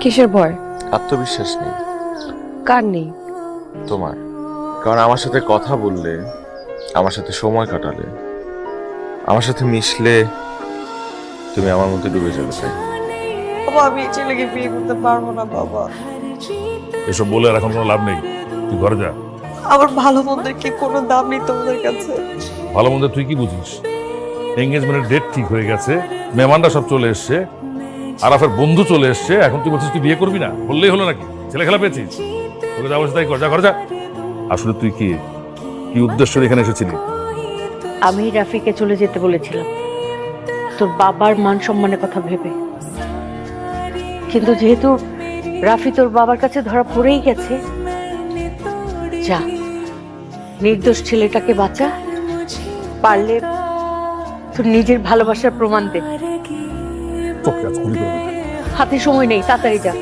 কিসের ভয়? আত্মবিশ্বাস নেই। কার নেই? তোমার। কারণ আমার সাথে কথা বললে, আমার সাথে সময় কাটালে, আমার সাথে মিশলে তুমি আমার মধ্যে ডুবে যাবে। তাই বাবা, আমি এই ছেলেকে বিয়ে করতে পারবো না বাবা। এসব বলে আর এখন কোনো লাভ নেই, তুই ঘরে যা। আমার ভালো মন্দের কি কোনো দাম নেই তোমাদের কাছে? ভালো মন্দ তুই কি বুঝিস? এঙ্গেজমেন্টের ডেট ঠিক হয়ে গেছে, মেহমানরা সব চলে এসছে, আরাফের বন্ধু চলে এসছে, এখন তুই বলছিস তুই বিয়ে করবি না? বললেই হলো নাকি? ছেলে খেলা পেয়েছিস? তোকে যা বলছিস তাই কর, যা ঘরে যা। আসলে তুই কি কি উদ্দেশ্য নিয়ে এখানে এসেছিলি? আমি রাফিকে চলে যেতে বলেছিলাম তোর বাবার মান সম্মানের কথা ভেবে, কিন্তু যেহেতু রাফি তোর বাবার কাছে ধরা পড়েই গেছে, যা নির্দোষ ছেলেটাকে বাঁচা, পারলে তোর নিজের ভালোবাসার প্রমাণ দে। চোখ আজ খুবই করে। হাতে সময় নেই, তাড়াতাড়ি যা।